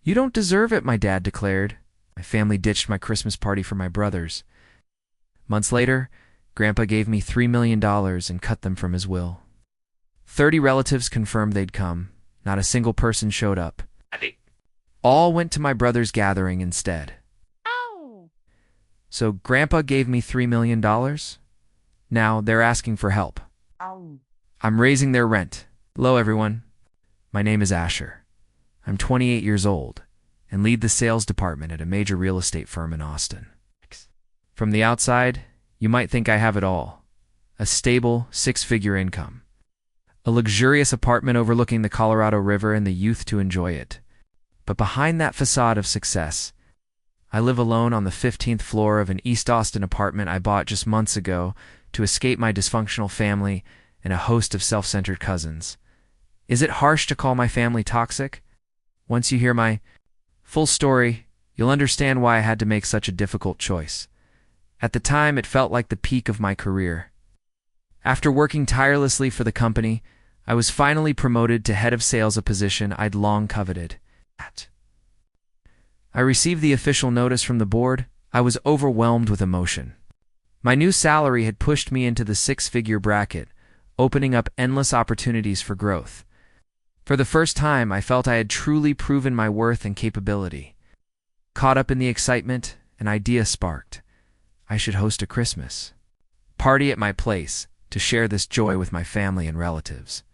"You don't deserve it," my dad declared. My family ditched my Christmas party for my brothers. Months later, Grandpa gave me $3 million and cut them from his will. 30 relatives confirmed they'd come. Not a single person showed up. All went to my brother's gathering instead. Ow! So Grandpa gave me $3 million? Now they're asking for help. Ow! I'm raising their rent. Hello, everyone. My name is Asher. I'm 28 years old and lead the sales department at a major real estate firm in Austin. From the outside, you might think I have it all. A stable, six-figure income. A luxurious apartment overlooking the Colorado River and the youth to enjoy it. But behind that facade of success, I live alone on the 15th floor of an East Austin apartment I bought just months ago to escape my dysfunctional family and a host of self-centered cousins. Is it harsh to call my family toxic? Once you hear my full story, you'll understand why I had to make such a difficult choice. At the time, it felt like the peak of my career. After working tirelessly for the company, I was finally promoted to head of sales, a position I'd long coveted. I received the official notice from the board. I was overwhelmed with emotion. My new salary had pushed me into the six-figure bracket, opening up endless opportunities for growth. For the first time, I felt I had truly proven my worth and capability. Caught up in the excitement, an idea sparked. I should host a Christmas party at my place to share this joy with my family and relatives.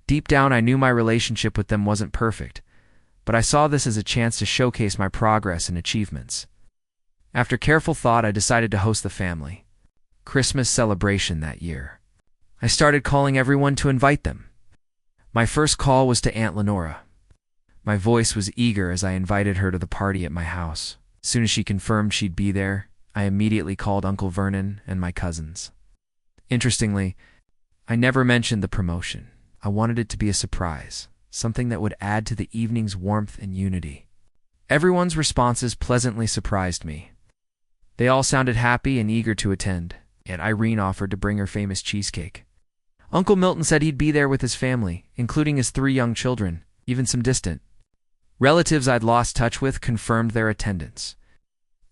Deep down, I knew my relationship with them wasn't perfect, but I saw this as a chance to showcase my progress and achievements. After careful thought, I decided to host the family Christmas celebration that year. I started calling everyone to invite them. My first call was to Aunt Lenora. My voice was eager as I invited her to the party at my house. As soon as she confirmed she'd be there, I immediately called Uncle Vernon and my cousins. Interestingly, I never mentioned the promotion. I wanted it to be a surprise, something that would add to the evening's warmth and unity. Everyone's responses pleasantly surprised me. They all sounded happy and eager to attend, and Irene offered to bring her famous cheesecake. Uncle Milton said he'd be there with his family, including his 3 young children, even some distant relatives I'd lost touch with confirmed their attendance.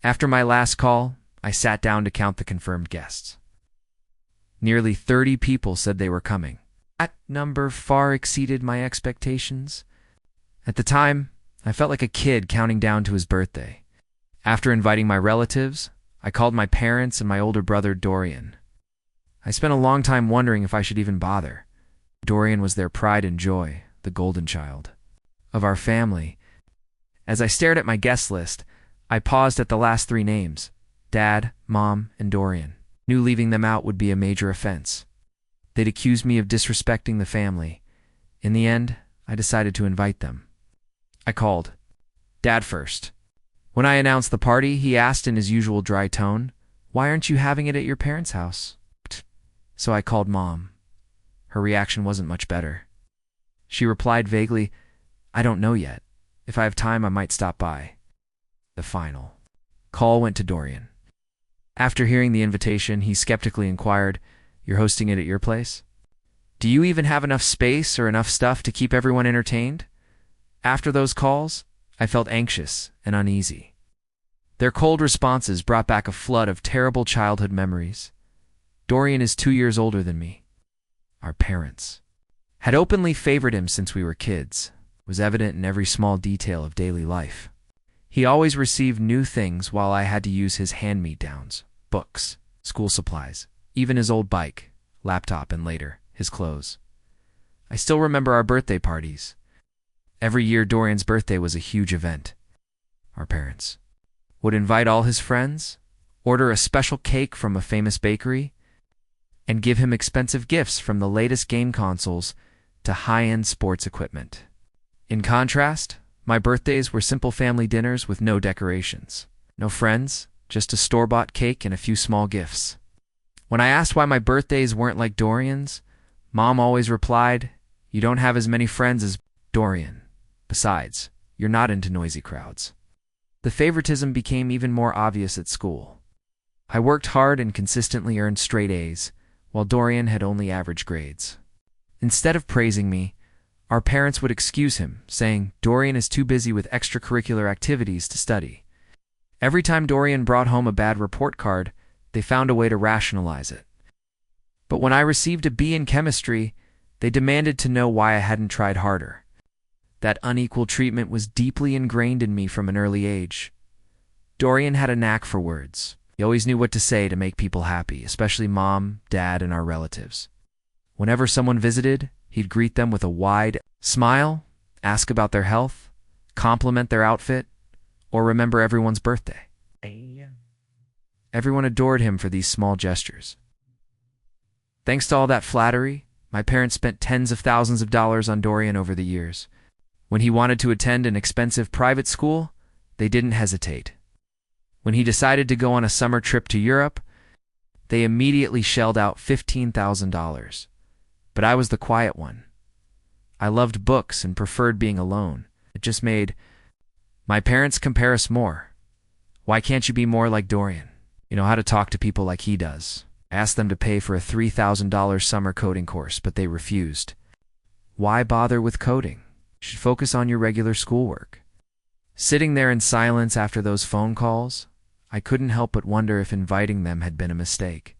After my last call, I sat down to count the confirmed guests. Nearly 30 people said they were coming. That number far exceeded my expectations. At the time, I felt like a kid counting down to his birthday. After inviting my relatives, I called my parents and my older brother Dorian. I spent a long time wondering if I should even bother. Dorian was their pride and joy, the golden child of our family. As I stared at my guest list, I paused at the last 3 names: Dad, Mom, and Dorian. Knew leaving them out would be a major offense. They'd accuse me of disrespecting the family. In the end, I decided to invite them. I called Dad first. When I announced the party, he asked in his usual dry tone, "Why aren't you having it at your parents' house?" So I called Mom. Her reaction wasn't much better. She replied vaguely, "I don't know yet. If I have time, I might stop by." The final call went to Dorian. After hearing the invitation, he skeptically inquired, "You're hosting it at your place? Do you even have enough space or enough stuff to keep everyone entertained?" After those calls, I felt anxious and uneasy. Their cold responses brought back a flood of terrible childhood memories. Dorian is 2 years older than me. Our parents had openly favored him since we were kids. It was evident in every small detail of daily life. He always received new things while I had to use his hand-me-downs, books, school supplies, even his old bike, laptop, and later, his clothes. I still remember our birthday parties. Every year, Dorian's birthday was a huge event. Our parents would invite all his friends, order a special cake from a famous bakery, and give him expensive gifts from the latest game consoles to high-end sports equipment. In contrast, my birthdays were simple family dinners with no decorations. No friends, just a store-bought cake and a few small gifts. When I asked why my birthdays weren't like Dorian's, Mom always replied, "You don't have as many friends as Dorian. Besides, you're not into noisy crowds." The favoritism became even more obvious at school. I worked hard and consistently earned straight A's, while Dorian had only average grades. Instead of praising me, our parents would excuse him, saying, "Dorian is too busy with extracurricular activities to study." Every time Dorian brought home a bad report card, they found a way to rationalize it. But when I received a B in chemistry, they demanded to know why I hadn't tried harder. That unequal treatment was deeply ingrained in me from an early age. Dorian had a knack for words. He always knew what to say to make people happy, especially mom, dad, and our relatives. Whenever someone visited, he'd greet them with a wide smile, ask about their health, compliment their outfit, or remember everyone's birthday. Everyone adored him for these small gestures. Thanks to all that flattery, my parents spent tens of thousands of dollars on Dorian over the years. When he wanted to attend an expensive private school, they didn't hesitate. When he decided to go on a summer trip to Europe, they immediately shelled out $15,000. But I was the quiet one. I loved books and preferred being alone. It just made my parents compare us more. Why can't you be more like Dorian? You know how to talk to people like he does. I asked them to pay for a $3,000 summer coding course, but they refused. Why bother with coding? You should focus on your regular schoolwork. Sitting there in silence after those phone calls, I couldn't help but wonder if inviting them had been a mistake.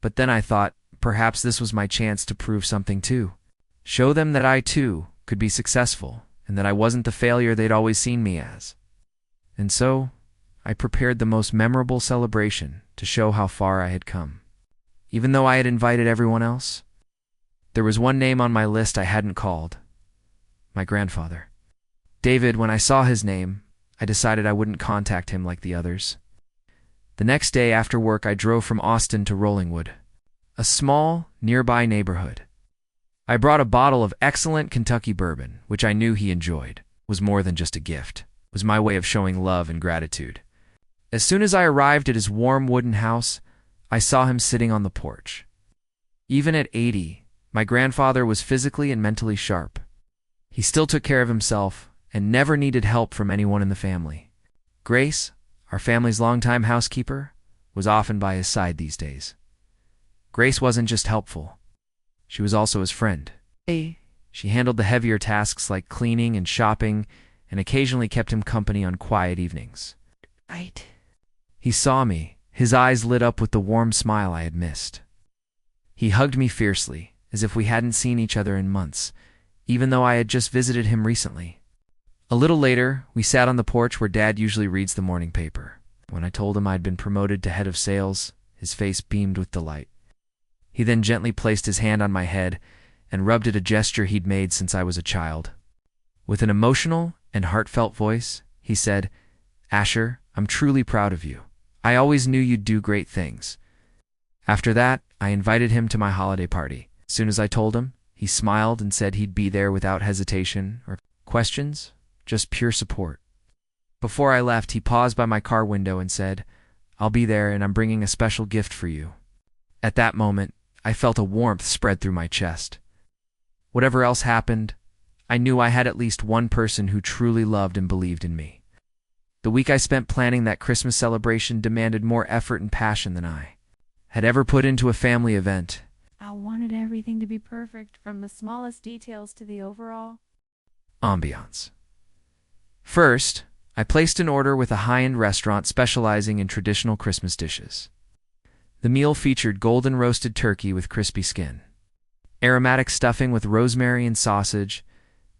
But then I thought, perhaps this was my chance to prove something too. Show them that I too could be successful, and that I wasn't the failure they'd always seen me as. And so, I prepared the most memorable celebration to show how far I had come. Even though I had invited everyone else, there was one name on my list I hadn't called: my grandfather. David, when I saw his name, I decided I wouldn't contact him like the others. The next day after work, I drove from Austin to Rollingwood, a small, nearby neighborhood. I brought a bottle of excellent Kentucky bourbon, which I knew he enjoyed. It was more than just a gift. It was my way of showing love and gratitude. As soon as I arrived at his warm wooden house, I saw him sitting on the porch. Even at 80, my grandfather was physically and mentally sharp. He still took care of himself and never needed help from anyone in the family. Grace, our family's longtime housekeeper, was often by his side these days. Grace wasn't just helpful. She was also his friend. She handled the heavier tasks like cleaning and shopping, and occasionally kept him company on quiet evenings. Right. He saw me. His eyes lit up with the warm smile I had missed. He hugged me fiercely, as if we hadn't seen each other in months, even though I had just visited him recently. A little later, we sat on the porch where Dad usually reads the morning paper. When I told him I'd been promoted to head of sales, his face beamed with delight. He then gently placed his hand on my head and rubbed it, a gesture he'd made since I was a child. With an emotional and heartfelt voice, he said, "Asher, I'm truly proud of you. I always knew you'd do great things." After that, I invited him to my holiday party. As soon as I told him, he smiled and said he'd be there without hesitation or questions, just pure support. Before I left, he paused by my car window and said, "I'll be there, and I'm bringing a special gift for you." At that moment, I felt a warmth spread through my chest. Whatever else happened, I knew I had at least one person who truly loved and believed in me. The week I spent planning that Christmas celebration demanded more effort and passion than I had ever put into a family event. I wanted everything to be perfect, from the smallest details to the overall ambiance. First, I placed an order with a high-end restaurant specializing in traditional Christmas dishes. The meal featured golden roasted turkey with crispy skin, aromatic stuffing with rosemary and sausage,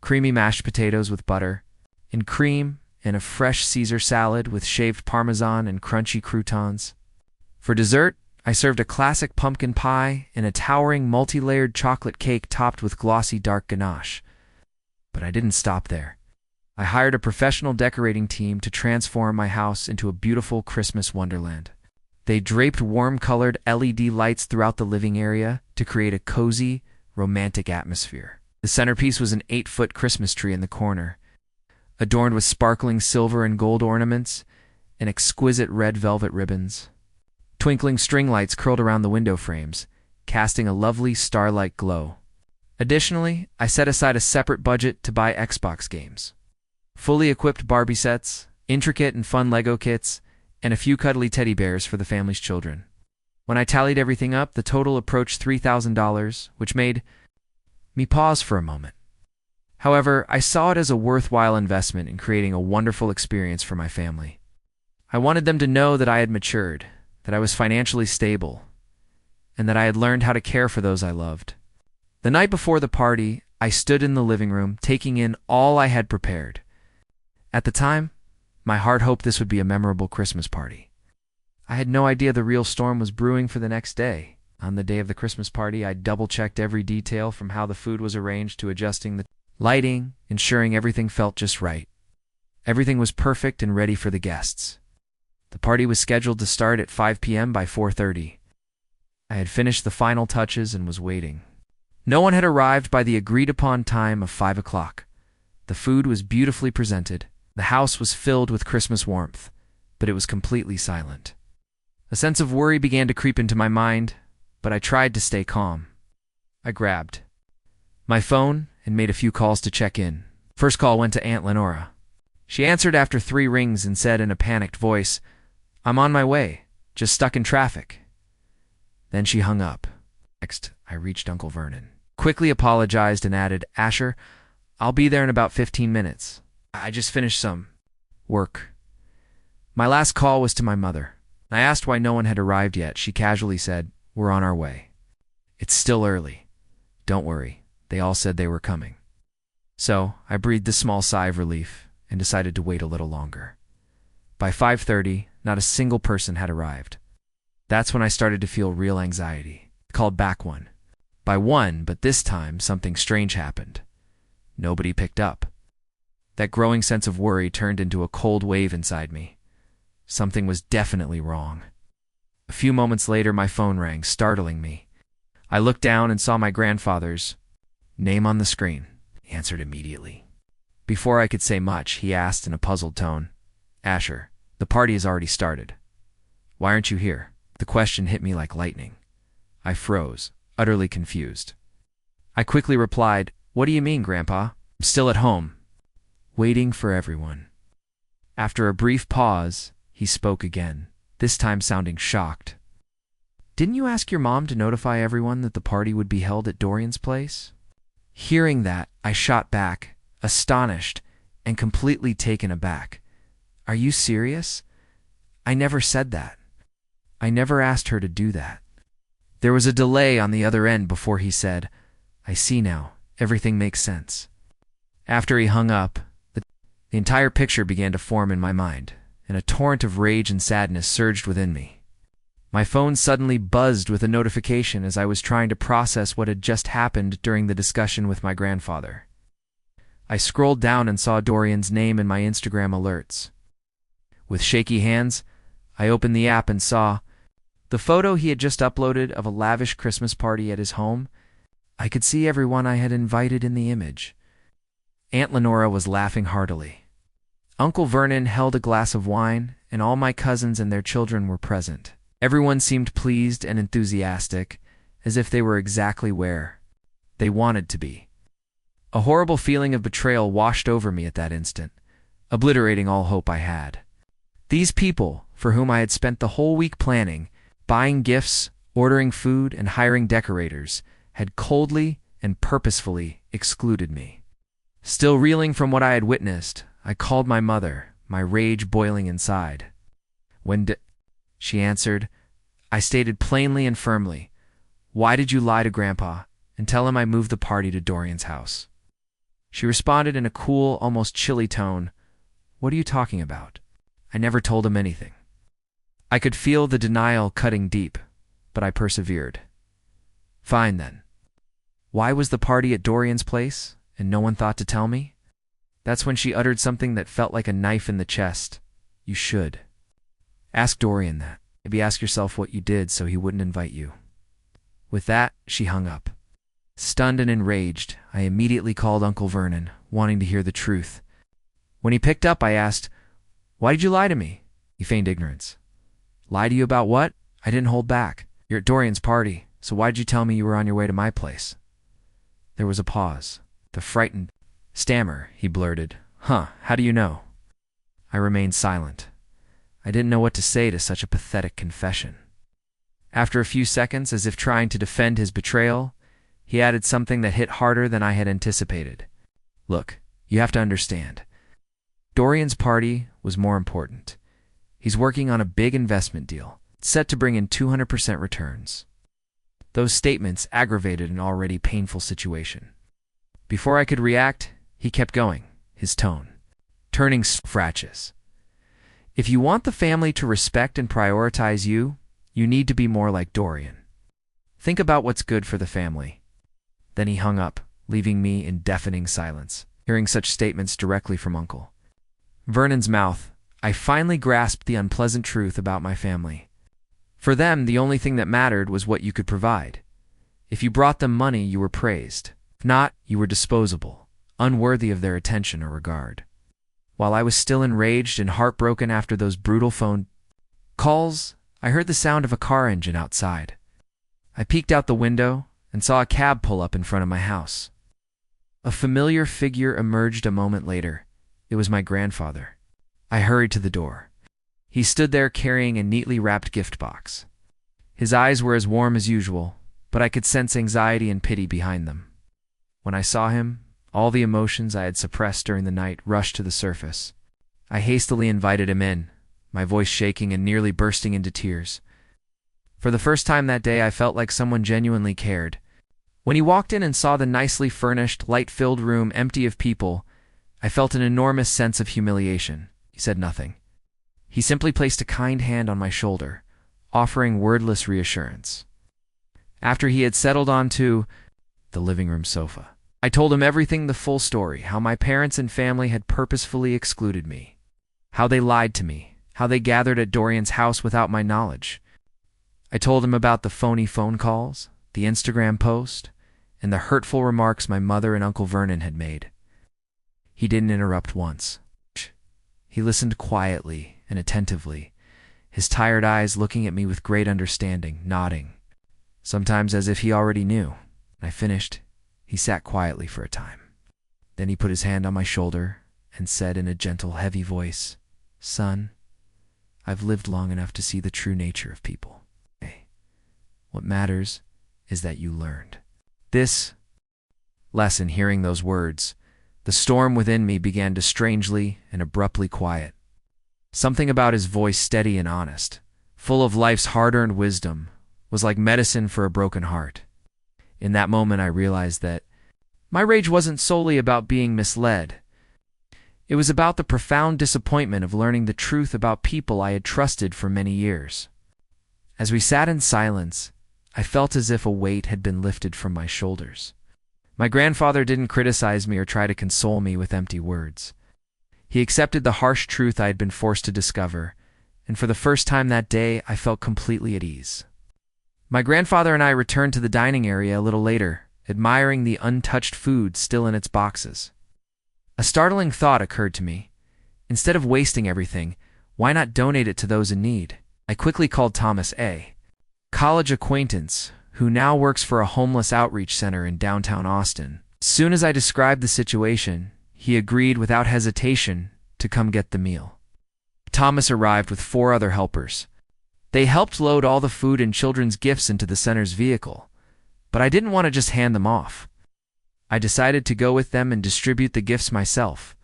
creamy mashed potatoes with butter and cream, and a fresh Caesar salad with shaved Parmesan and crunchy croutons. For dessert, I served a classic pumpkin pie and a towering multi-layered chocolate cake topped with glossy dark ganache. But I didn't stop there. I hired a professional decorating team to transform my house into a beautiful Christmas wonderland. They draped warm-colored LED lights throughout the living area to create a cozy, romantic atmosphere. The centerpiece was an 8-foot Christmas tree in the corner, adorned with sparkling silver and gold ornaments and exquisite red velvet ribbons. Twinkling string lights curled around the window frames, casting a lovely star-like glow. Additionally, I set aside a separate budget to buy Xbox games, fully equipped Barbie sets, intricate and fun Lego kits, and a few cuddly teddy bears for the family's children. When I tallied everything up, the total approached $3,000, which made me pause for a moment. However, I saw it as a worthwhile investment in creating a wonderful experience for my family. I wanted them to know that I had matured, that I was financially stable, and that I had learned how to care for those I loved. The night before the party, I stood in the living room, taking in all I had prepared. At the time, my heart hoped this would be a memorable Christmas party. I had no idea the real storm was brewing for the next day. On the day of the Christmas party, I double-checked every detail from how the food was arranged to adjusting the lighting, ensuring everything felt just right. Everything was perfect and ready for the guests. The party was scheduled to start at 5 p.m. by 4:30. I had finished the final touches and was waiting. No one had arrived by the agreed-upon time of 5 o'clock. The food was beautifully presented. The house was filled with Christmas warmth, but it was completely silent. A sense of worry began to creep into my mind, but I tried to stay calm. I grabbed my phone and made a few calls to check in. First call went to Aunt Lenora. She answered after 3 rings and said in a panicked voice, "I'm on my way, just stuck in traffic." Then she hung up. Next, I reached Uncle Vernon. Quickly apologized and added, "Asher, I'll be there in about 15 minutes. I just finished some work." My last call was to my mother. I asked why no one had arrived yet. She casually said, "We're on our way. It's still early. Don't worry. They all said they were coming." So I breathed a small sigh of relief and decided to wait a little longer. By 5:30, not a single person had arrived. That's when I started to feel real anxiety. I called back by one, but this time something strange happened. Nobody picked up. That growing sense of worry turned into a cold wave inside me. Something was definitely wrong. A few moments later, my phone rang, startling me. I looked down and saw my grandfather's name on the screen. He answered immediately. Before I could say much, he asked in a puzzled tone, "Asher, the party has already started. Why aren't you here?" The question hit me like lightning. I froze, utterly confused. I quickly replied, "What do you mean, Grandpa? I'm still at home, waiting for everyone." After a brief pause, he spoke again, this time sounding shocked. "Didn't you ask your mom to notify everyone that the party would be held at Dorian's place?" Hearing that, I shot back, astonished and completely taken aback. "Are you serious? I never said that. I never asked her to do that." There was a delay on the other end before he said, "I see now. Everything makes sense." After he hung up, the entire picture began to form in my mind, and a torrent of rage and sadness surged within me. My phone suddenly buzzed with a notification as I was trying to process what had just happened during the discussion with my grandfather. I scrolled down and saw Dorian's name in my Instagram alerts. With shaky hands, I opened the app and saw the photo he had just uploaded of a lavish Christmas party at his home. I could see everyone I had invited in the image. Aunt Lenora was laughing heartily. Uncle Vernon held a glass of wine, and all my cousins and their children were present. Everyone seemed pleased and enthusiastic, as if they were exactly where they wanted to be. A horrible feeling of betrayal washed over me at that instant, obliterating all hope I had. These people, for whom I had spent the whole week planning, buying gifts, ordering food, and hiring decorators, had coldly and purposefully excluded me. Still reeling from what I had witnessed, I called my mother, my rage boiling inside. She answered. I stated plainly and firmly, "Why did you lie to Grandpa and tell him I moved the party to Dorian's house?" She responded in a cool, almost chilly tone, "What are you talking about? I never told him anything." I could feel the denial cutting deep, but I persevered. "Fine then. Why was the party at Dorian's place, and no one thought to tell me?" That's when she uttered something that felt like a knife in the chest. "You should. Ask Dorian that. Maybe ask yourself what you did so he wouldn't invite you." With that, she hung up. Stunned and enraged, I immediately called Uncle Vernon, wanting to hear the truth. When he picked up, I asked, "Why did you lie to me?" He feigned ignorance. "Lie to you about what?" I didn't hold back. "You're at Dorian's party, so why did you tell me you were on your way to my place?" There was a pause. The frightened stammer, he blurted, How do you know?" I remained silent. I didn't know what to say to such a pathetic confession. After a few seconds, as if trying to defend his betrayal, he added something that hit harder than I had anticipated. Look, you have to understand. Dorian's party was more important. He's working on a big investment deal, set to bring in 200% returns. Those statements aggravated an already painful situation. Before I could react, he kept going, his tone turning fractious. If you want the family to respect and prioritize you, you need to be more like Dorian. Think about what's good for the family. Then he hung up, leaving me in deafening silence, hearing such statements directly from Uncle Vernon's mouth. I finally grasped the unpleasant truth about my family. For them, the only thing that mattered was what you could provide. If you brought them money, you were praised. If not, you were disposable, unworthy of their attention or regard. While I was still enraged and heartbroken after those brutal phone calls, I heard the sound of a car engine outside. I peeked out the window and saw a cab pull up in front of my house. A familiar figure emerged a moment later. It was my grandfather. I hurried to the door. He stood there carrying a neatly wrapped gift box. His eyes were as warm as usual, but I could sense anxiety and pity behind them. When I saw him, all the emotions I had suppressed during the night rushed to the surface. I hastily invited him in, my voice shaking and nearly bursting into tears. For the first time that day, I felt like someone genuinely cared. When he walked in and saw the nicely furnished, light-filled room empty of people, I felt an enormous sense of humiliation. He said nothing. He simply placed a kind hand on my shoulder, offering wordless reassurance. After he had settled onto the living room sofa, I told him everything, the full story, how my parents and family had purposefully excluded me, how they lied to me, how they gathered at Dorian's house without my knowledge. I told him about the phony phone calls, the Instagram post, and the hurtful remarks my mother and Uncle Vernon had made. He didn't interrupt once. He listened quietly and attentively, his tired eyes looking at me with great understanding, nodding, sometimes as if he already knew. When I finished, he sat quietly for a time. Then he put his hand on my shoulder and said in a gentle, heavy voice, "Son, I've lived long enough to see the true nature of people. What matters is that you learned." This lesson, hearing those words, the storm within me began to strangely and abruptly quiet. Something about his voice, steady and honest, full of life's hard-earned wisdom, was like medicine for a broken heart. In that moment, I realized that my rage wasn't solely about being misled. It was about the profound disappointment of learning the truth about people I had trusted for many years. As we sat in silence, I felt as if a weight had been lifted from my shoulders. My grandfather didn't criticize me or try to console me with empty words. He accepted the harsh truth I had been forced to discover, and for the first time that day, I felt completely at ease. My grandfather and I returned to the dining area a little later, admiring the untouched food still in its boxes. A startling thought occurred to me. Instead of wasting everything, why not donate it to those in need? I quickly called Thomas, a college acquaintance who now works for a homeless outreach center in downtown Austin. As soon as I described the situation, he agreed without hesitation to come get the meal. Thomas arrived with 4 other helpers. They helped load all the food and children's gifts into the center's vehicle, but I didn't want to just hand them off. I decided to go with them and distribute the gifts myself.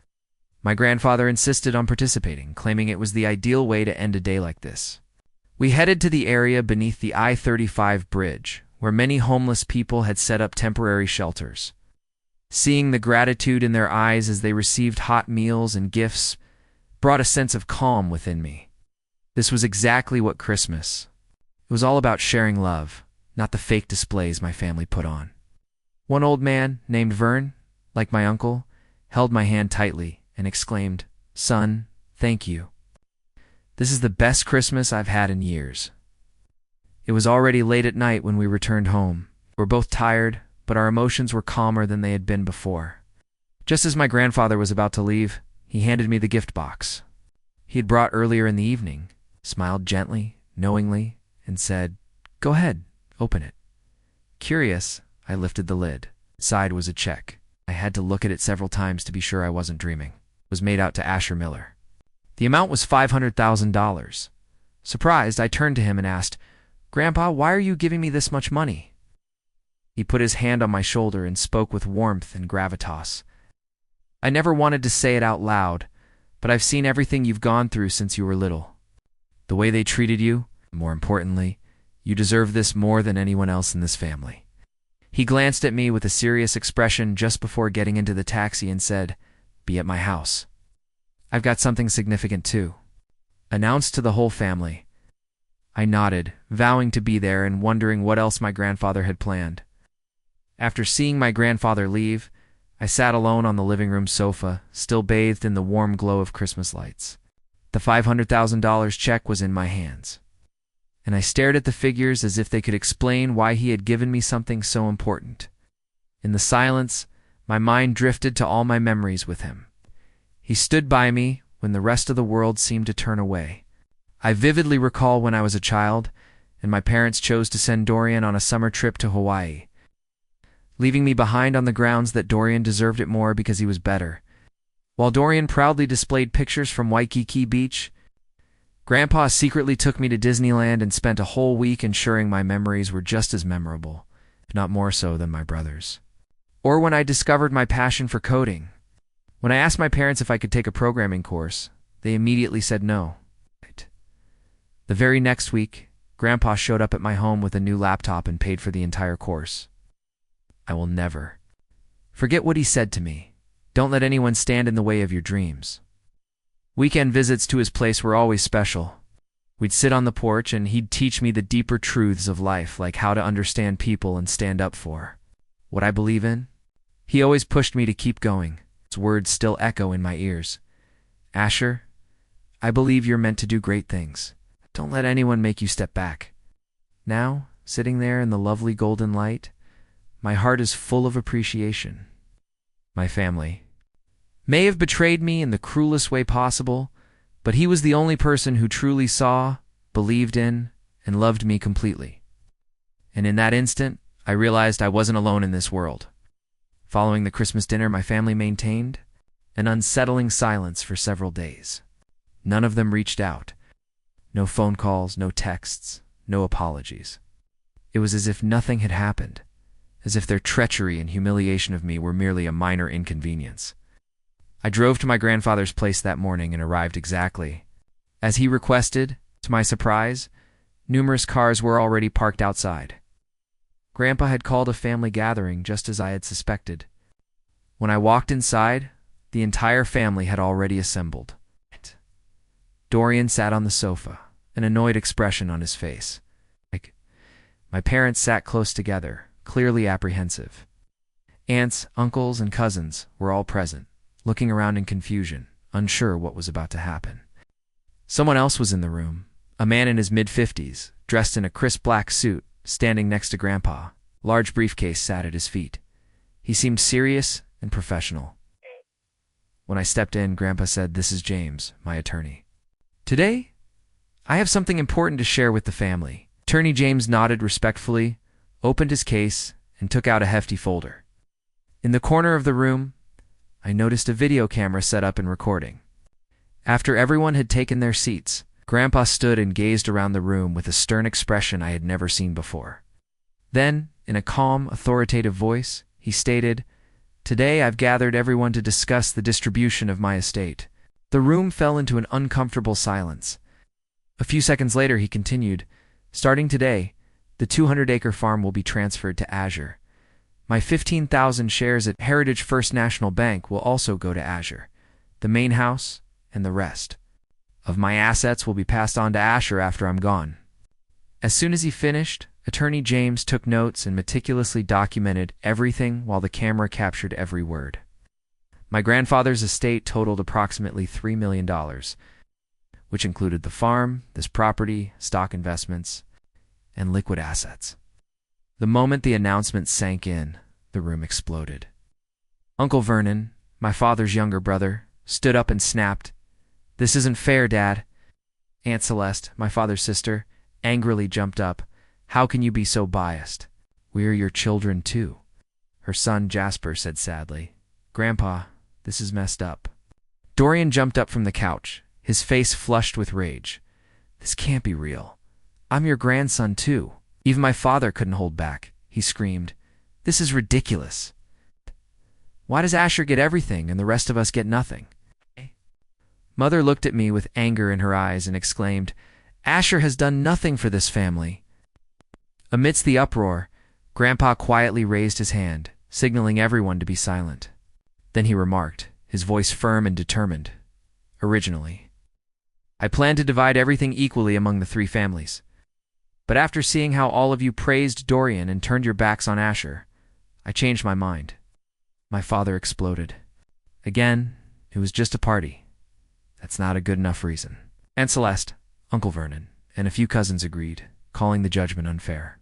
My grandfather insisted on participating, claiming it was the ideal way to end a day like this. We headed to the area beneath the I-35 bridge, where many homeless people had set up temporary shelters. Seeing the gratitude in their eyes as they received hot meals and gifts brought a sense of calm within me. This was exactly what Christmas. It was all about sharing love, not the fake displays my family put on. One old man, named Vern, like my uncle, held my hand tightly and exclaimed, "Son, thank you. This is the best Christmas I've had in years." It was already late at night when we returned home. We were both tired, but our emotions were calmer than they had been before. Just as my grandfather was about to leave, he handed me the gift box he had brought earlier in the evening, smiled gently, knowingly, and said, "Go ahead, open it." Curious, I lifted the lid. Inside was a check. I had to look at it several times to be sure I wasn't dreaming. It was made out to Asher Miller. The amount was $500,000. Surprised, I turned to him and asked, "Grandpa, why are you giving me this much money?" He put his hand on my shoulder and spoke with warmth and gravitas. I never wanted to say it out loud, but I've seen everything you've gone through since you were little. The way they treated you, more importantly, you deserve this more than anyone else in this family." He glanced at me with a serious expression just before getting into the taxi and said, "Be at my house. I've got something significant too." Announced to the whole family. I nodded, vowing to be there and wondering what else my grandfather had planned. After seeing my grandfather leave, I sat alone on the living room sofa, still bathed in the warm glow of Christmas lights. The $500,000 check was in my hands, and I stared at the figures as if they could explain why he had given me something so important. In the silence, my mind drifted to all my memories with him. He stood by me when the rest of the world seemed to turn away. I vividly recall when I was a child, and my parents chose to send Dorian on a summer trip to Hawaii, leaving me behind on the grounds that Dorian deserved it more because he was better. While Dorian proudly displayed pictures from Waikiki Beach, Grandpa secretly took me to Disneyland and spent a whole week ensuring my memories were just as memorable, if not more so than my brother's. Or when I discovered my passion for coding. When I asked my parents if I could take a programming course, they immediately said no. The very next week, Grandpa showed up at my home with a new laptop and paid for the entire course. I will never forget what he said to me. Don't let anyone stand in the way of your dreams. Weekend visits to his place were always special. We'd sit on the porch and he'd teach me the deeper truths of life, like how to understand people and stand up for what I believe in. He always pushed me to keep going. His words still echo in my ears. "Asher, I believe you're meant to do great things. Don't let anyone make you step back." Now, sitting there in the lovely golden light, my heart is full of appreciation. My family may have betrayed me in the cruelest way possible, but he was the only person who truly saw, believed in, and loved me completely. And in that instant, I realized I wasn't alone in this world. Following the Christmas dinner, my family maintained an unsettling silence for several days. None of them reached out. No phone calls, no texts, no apologies. It was as if nothing had happened, as if their treachery and humiliation of me were merely a minor inconvenience. I drove to my grandfather's place that morning and arrived exactly as he requested. To my surprise, numerous cars were already parked outside. Grandpa had called a family gathering just as I had suspected. When I walked inside, the entire family had already assembled. Dorian sat on the sofa, an annoyed expression on his face. My parents sat close together, clearly apprehensive. Aunts, uncles, and cousins were all present, looking around in confusion, unsure what was about to happen. Someone else was in the room, a man in his mid-50s, dressed in a crisp black suit, standing next to Grandpa. Large briefcase sat at his feet. He seemed serious and professional. When I stepped in, Grandpa said, "This is James, my attorney. Today, I have something important to share with the family." Attorney James nodded respectfully, opened his case, and took out a hefty folder. In the corner of the room, I noticed a video camera set up and recording. After everyone had taken their seats, Grandpa stood and gazed around the room with a stern expression I had never seen before. Then, in a calm, authoritative voice, he stated, "Today I've gathered everyone to discuss the distribution of my estate." The room fell into an uncomfortable silence. A few seconds later, he continued, "Starting today, the 200-acre farm will be transferred to Azure. My 15,000 shares at Heritage First National Bank will also go to Azure. The main house and the rest of my assets will be passed on to Asher after I'm gone." As soon as he finished, Attorney James took notes and meticulously documented everything while the camera captured every word. My grandfather's estate totaled approximately $3 million, which included the farm, this property, stock investments, and liquid assets. The moment the announcement sank in, the room exploded. Uncle Vernon, my father's younger brother, stood up and snapped, "This isn't fair, Dad." Aunt Celeste, my father's sister, angrily jumped up. "How can you be so biased? We are your children, too." Her son, Jasper, said sadly, "Grandpa, this is messed up." Dorian jumped up from the couch, his face flushed with rage. "This can't be real. I'm your grandson, too." Even my father couldn't hold back. He screamed, "This is ridiculous." Why does Asher get everything and the rest of us get nothing? Mother looked at me with anger in her eyes and exclaimed, Asher has done nothing for this family. Amidst the uproar, Grandpa quietly raised his hand, signaling everyone to be silent. Then he remarked, his voice firm and determined, originally, I planned to divide everything equally among the three families. But after seeing how all of you praised Dorian and turned your backs on Asher, I changed my mind. My father exploded. Again, it was just a party. That's not a good enough reason. Aunt Celeste, Uncle Vernon, and a few cousins agreed, calling the judgment unfair.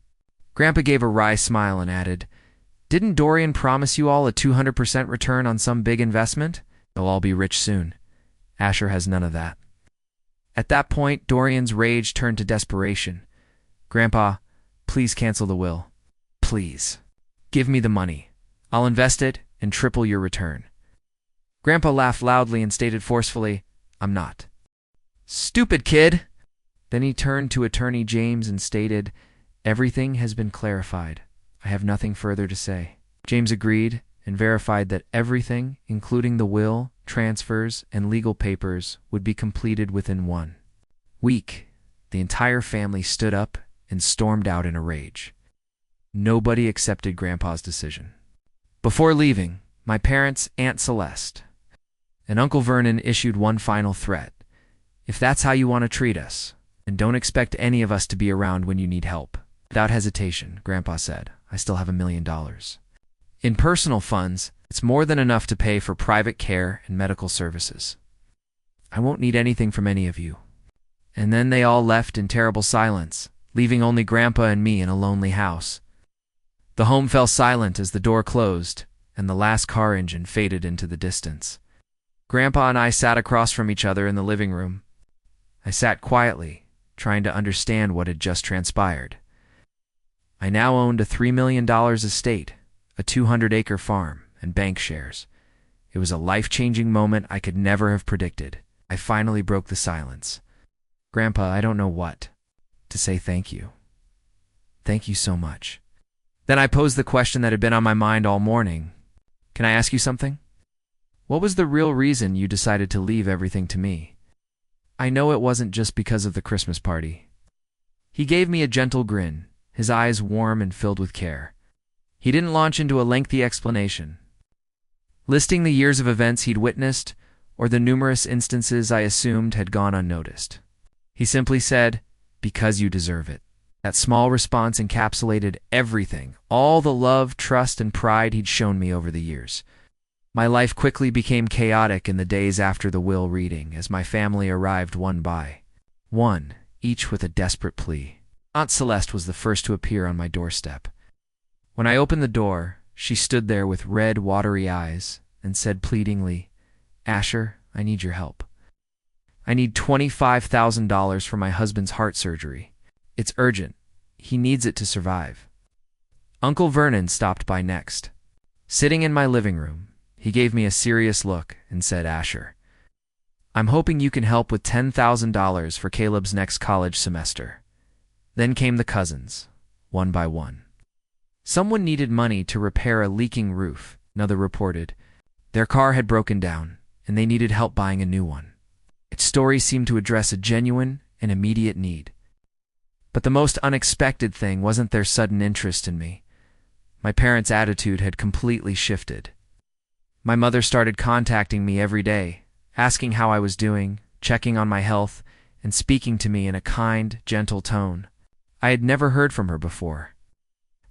Grandpa gave a wry smile and added, Didn't Dorian promise you all a 200% return on some big investment? They'll all be rich soon. Asher has none of that. At that point, Dorian's rage turned to desperation. Grandpa, please cancel the will. Please. Give me the money. I'll invest it and triple your return. Grandpa laughed loudly and stated forcefully, I'm not. Stupid kid! Then he turned to Attorney James and stated, Everything has been clarified. I have nothing further to say. James agreed and verified that everything, including the will, transfers, and legal papers, would be completed within 1 week. The entire family stood up and stormed out in a rage. Nobody accepted Grandpa's decision. Before leaving, my parents, Aunt Celeste, and Uncle Vernon issued one final threat. If that's how you want to treat us, then don't expect any of us to be around when you need help. Without hesitation, Grandpa said, I still have $1 million. In personal funds, it's more than enough to pay for private care and medical services. I won't need anything from any of you. And then they all left in terrible silence, leaving only Grandpa and me in a lonely house. The home fell silent as the door closed, and the last car engine faded into the distance. Grandpa and I sat across from each other in the living room. I sat quietly, trying to understand what had just transpired. I now owned a $3 million estate, a 200-acre farm, and bank shares. It was a life-changing moment I could never have predicted. I finally broke the silence. Grandpa, I don't know what to say. Thank you. Thank you so much. Then I posed the question that had been on my mind all morning. Can I ask you something? What was the real reason you decided to leave everything to me? I know it wasn't just because of the Christmas party. He gave me a gentle grin, his eyes warm and filled with care. He didn't launch into a lengthy explanation, listing the years of events he'd witnessed or the numerous instances I assumed had gone unnoticed. He simply said, because you deserve it. That small response encapsulated everything, all the love, trust, and pride he'd shown me over the years. My life quickly became chaotic in the days after the will reading as my family arrived one by one, each with a desperate plea. Aunt Celeste was the first to appear on my doorstep. When I opened the door, she stood there with red, watery eyes and said pleadingly, Asher, I need your help. I need $25,000 for my husband's heart surgery. It's urgent. He needs it to survive. Uncle Vernon stopped by next. Sitting in my living room, he gave me a serious look and said, Asher, I'm hoping you can help with $10,000 for Caleb's next college semester. Then came the cousins, one by one. Someone needed money to repair a leaking roof, another reported. Their car had broken down, and they needed help buying a new one. Its story seemed to address a genuine and immediate need. But the most unexpected thing wasn't their sudden interest in me. My parents' attitude had completely shifted. My mother started contacting me every day, asking how I was doing, checking on my health, and speaking to me in a kind, gentle tone. I had never heard from her before.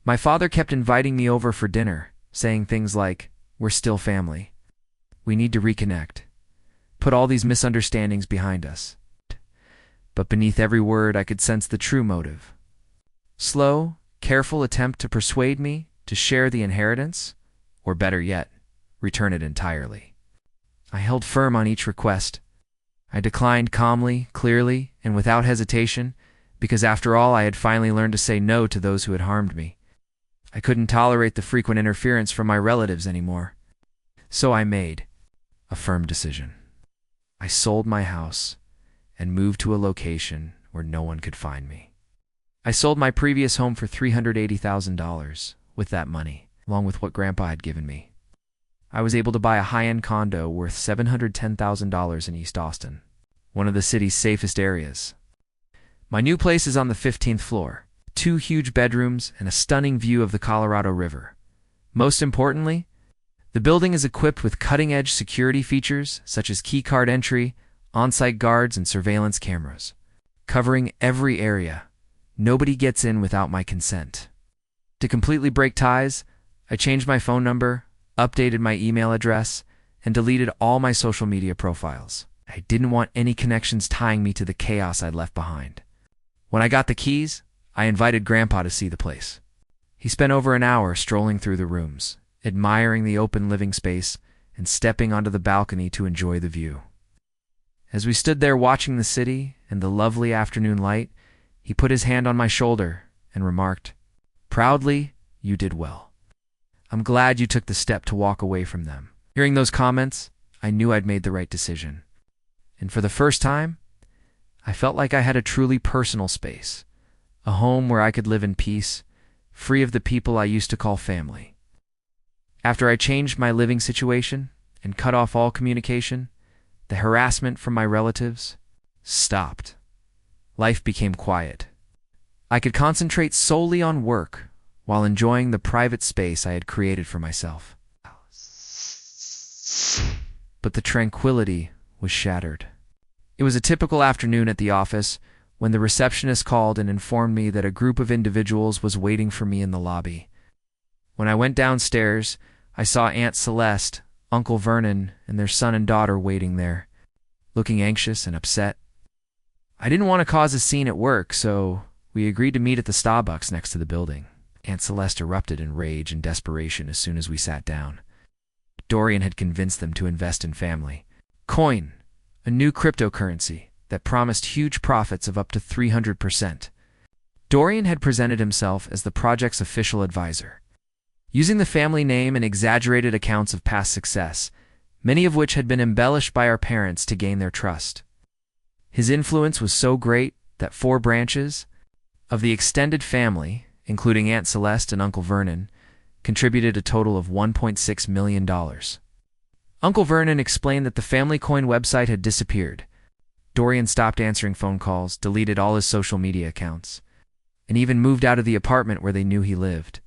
My father kept inviting me over for dinner, saying things like, we're still family. We need to reconnect. Put all these misunderstandings behind us. But beneath every word I could sense the true motive. Slow, careful attempt to persuade me to share the inheritance, or better yet, return it entirely. I held firm on each request. I declined calmly, clearly, and without hesitation, because after all I had finally learned to say no to those who had harmed me. I couldn't tolerate the frequent interference from my relatives anymore. So I made a firm decision. I sold my house and moved to a location where no one could find me. I sold my previous home for $380,000 with that money, along with what Grandpa had given me. I was able to buy a high-end condo worth $710,000 in East Austin, one of the city's safest areas. My new place is on the 15th floor, 2 huge bedrooms and a stunning view of the Colorado River. Most importantly, the building is equipped with cutting-edge security features such as keycard entry, on-site guards, and surveillance cameras, covering every area. Nobody gets in without my consent. To completely break ties, I changed my phone number, updated my email address, and deleted all my social media profiles. I didn't want any connections tying me to the chaos I'd left behind. When I got the keys, I invited Grandpa to see the place. He spent over an hour strolling through the rooms, admiring the open living space and stepping onto the balcony to enjoy the view. As we stood there watching the city and the lovely afternoon light, he put his hand on my shoulder and remarked, "Proudly, you did well. I'm glad you took the step to walk away from them." Hearing those comments, I knew I'd made the right decision. And for the first time, I felt like I had a truly personal space, a home where I could live in peace, free of the people I used to call family. After I changed my living situation and cut off all communication, the harassment from my relatives stopped. Life became quiet. I could concentrate solely on work while enjoying the private space I had created for myself. But the tranquility was shattered. It was a typical afternoon at the office when the receptionist called and informed me that a group of individuals was waiting for me in the lobby. When I went downstairs, I saw Aunt Celeste, Uncle Vernon, and their son and daughter waiting there, looking anxious and upset. I didn't want to cause a scene at work, so we agreed to meet at the Starbucks next to the building. Aunt Celeste erupted in rage and desperation as soon as we sat down. Dorian had convinced them to invest in family coin, a new cryptocurrency that promised huge profits of up to 300%. Dorian had presented himself as the project's official advisor, using the family name and exaggerated accounts of past success, many of which had been embellished by our parents to gain their trust. His influence was so great that 4 branches of the extended family, including Aunt Celeste and Uncle Vernon, contributed a total of $1.6 million. Uncle Vernon explained that the family coin website had disappeared. Dorian stopped answering phone calls, deleted all his social media accounts, and even moved out of the apartment where they knew he lived.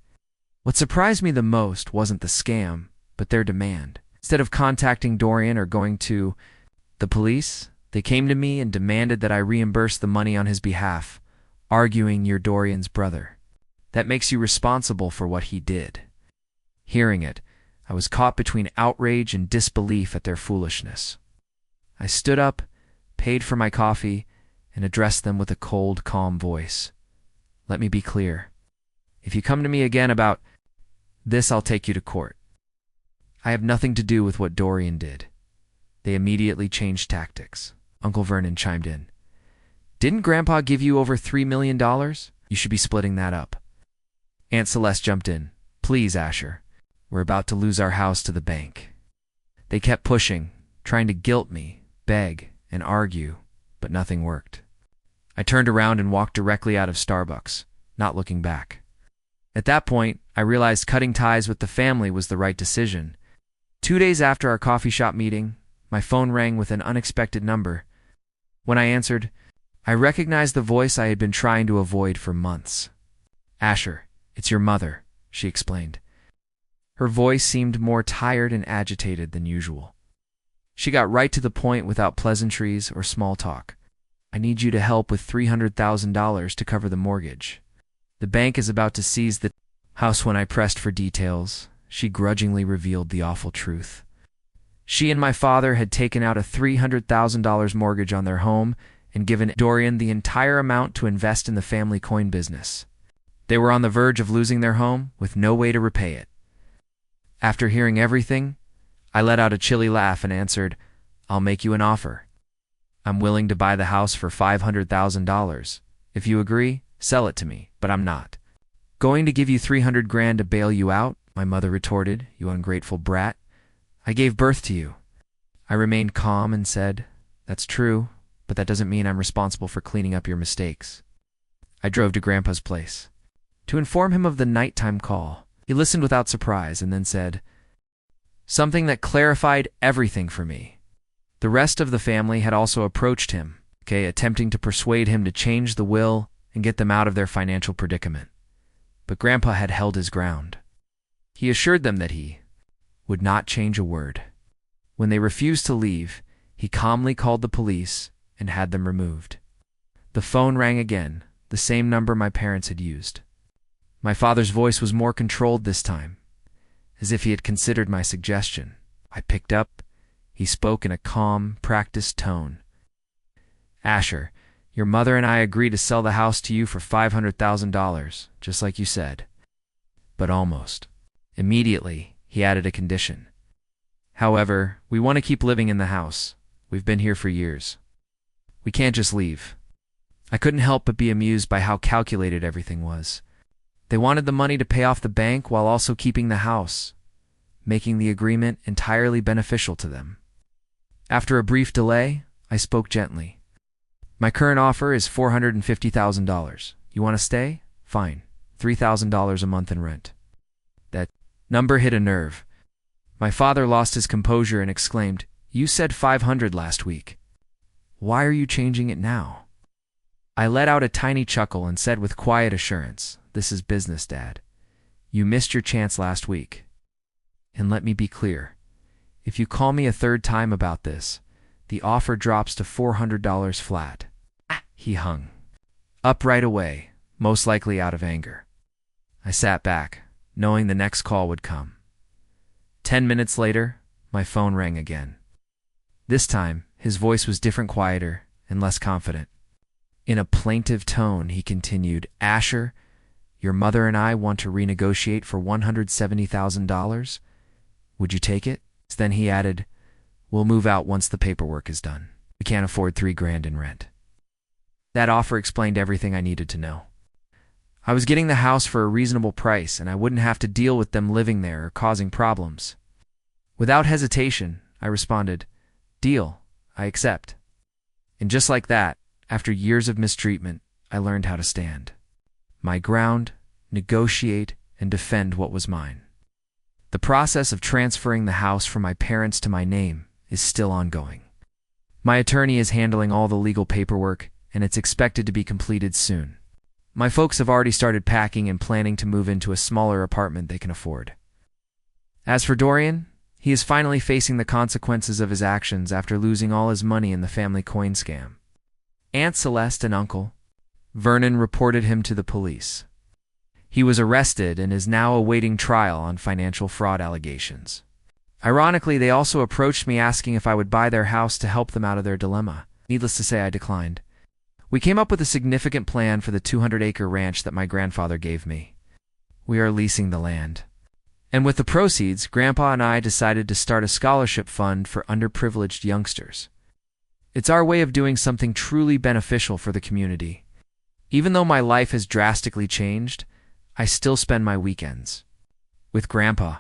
What surprised me the most wasn't the scam, but their demand. Instead of contacting Dorian or going to the police, they came to me and demanded that I reimburse the money on his behalf, arguing you're Dorian's brother. That makes you responsible for what he did. Hearing it, I was caught between outrage and disbelief at their foolishness. I stood up, paid for my coffee, and addressed them with a cold, calm voice. Let me be clear. If you come to me again about this, I'll take you to court. I have nothing to do with what Dorian did. They immediately changed tactics. Uncle Vernon chimed in. Didn't Grandpa give you over $3 million? You should be splitting that up. Aunt Celeste jumped in. Please, Asher. We're about to lose our house to the bank. They kept pushing, trying to guilt me, beg, and argue, but nothing worked. I turned around and walked directly out of Starbucks, not looking back. At that point, I realized cutting ties with the family was the right decision. 2 days after our coffee shop meeting, my phone rang with an unexpected number. When I answered, I recognized the voice I had been trying to avoid for months. Asher, it's your mother, she explained. Her voice seemed more tired and agitated than usual. She got right to the point without pleasantries or small talk. I need you to help with $300,000 to cover the mortgage. The bank is about to seize the house. When I pressed for details, she grudgingly revealed the awful truth. She and my father had taken out a $300,000 mortgage on their home and given Dorian the entire amount to invest in the family coin business. They were on the verge of losing their home with no way to repay it. After hearing everything, I let out a chilly laugh and answered, I'll make you an offer. I'm willing to buy the house for $500,000. If you agree, sell it to me, but I'm not going to give you $300,000 to bail you out, my mother retorted, you ungrateful brat. I gave birth to you. I remained calm and said, that's true, but that doesn't mean I'm responsible for cleaning up your mistakes. I drove to Grandpa's place to inform him of the nighttime call. He listened without surprise and then said, something that clarified everything for me. The rest of the family had also approached him, attempting to persuade him to change the will and get them out of their financial predicament. But Grandpa had held his ground. He assured them that he would not change a word. When they refused to leave, he calmly called the police and had them removed. The phone rang again, the same number my parents had used. My father's voice was more controlled this time, as if he had considered my suggestion. I picked up. He spoke in a calm, practiced tone. "Asher, your mother and I agreed to sell the house to you for $500,000, just like you said." But almost. Immediately, he added a condition. "However, we want to keep living in the house. We've been here for years. We can't just leave." I couldn't help but be amused by how calculated everything was. They wanted the money to pay off the bank while also keeping the house, making the agreement entirely beneficial to them. After a brief delay, I spoke gently. "My current offer is $450,000. You want to stay? Fine. $3,000 a month in rent." That number hit a nerve. My father lost his composure and exclaimed, "You said 500 last week. Why are you changing it now?" I let out a tiny chuckle and said with quiet assurance, "This is business, Dad. You missed your chance last week. And let me be clear. If you call me a third time about this, the offer drops to $400 flat." He hung up right away, most likely out of anger. I sat back, knowing the next call would come. 10 minutes later, my phone rang again. This time, his voice was different, quieter, and less confident. In a plaintive tone, he continued, "Asher, your mother and I want to renegotiate for $170,000. Would you take it?" Then he added, "We'll move out once the paperwork is done. We can't afford $3,000 in rent." That offer explained everything I needed to know. I was getting the house for a reasonable price, and I wouldn't have to deal with them living there or causing problems. Without hesitation, I responded, "Deal, I accept." And just like that, after years of mistreatment, I learned how to stand my ground, negotiate, and defend what was mine. The process of transferring the house from my parents to my name is still ongoing. My attorney is handling all the legal paperwork, and it's expected to be completed soon. My folks have already started packing and planning to move into a smaller apartment they can afford. As for Dorian, he is finally facing the consequences of his actions after losing all his money in the family coin scam. Aunt Celeste and Uncle Vernon reported him to the police. He was arrested and is now awaiting trial on financial fraud allegations. Ironically, they also approached me asking if I would buy their house to help them out of their dilemma. Needless to say, I declined. We came up with a significant plan for the 200-acre ranch that my grandfather gave me. We are leasing the land. And with the proceeds, Grandpa and I decided to start a scholarship fund for underprivileged youngsters. It's our way of doing something truly beneficial for the community. Even though my life has drastically changed, I still spend my weekends with Grandpa.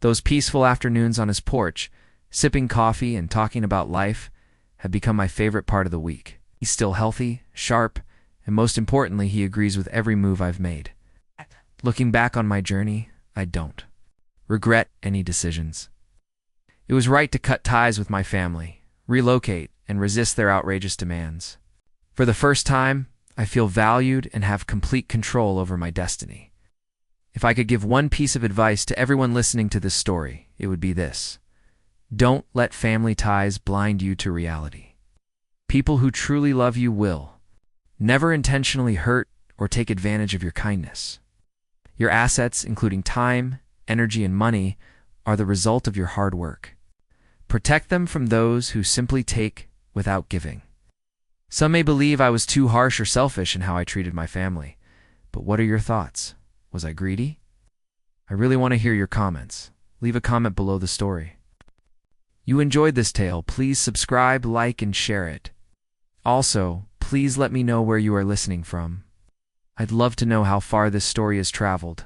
Those peaceful afternoons on his porch, sipping coffee and talking about life, have become my favorite part of the week. He's still healthy, sharp, and most importantly, he agrees with every move I've made. Looking back on my journey, I don't regret any decisions. It was right to cut ties with my family, relocate, and resist their outrageous demands. For the first time, I feel valued and have complete control over my destiny. If I could give one piece of advice to everyone listening to this story, it would be this: don't let family ties blind you to reality. People who truly love you will never intentionally hurt or take advantage of your kindness. Your assets, including time, energy, and money, are the result of your hard work. Protect them from those who simply take without giving. Some may believe I was too harsh or selfish in how I treated my family, but what are your thoughts? Was I greedy? I really want to hear your comments. Leave a comment below the story. You enjoyed this tale, please subscribe, like, and share it. Also, please let me know where you are listening from. I'd love to know how far this story has traveled.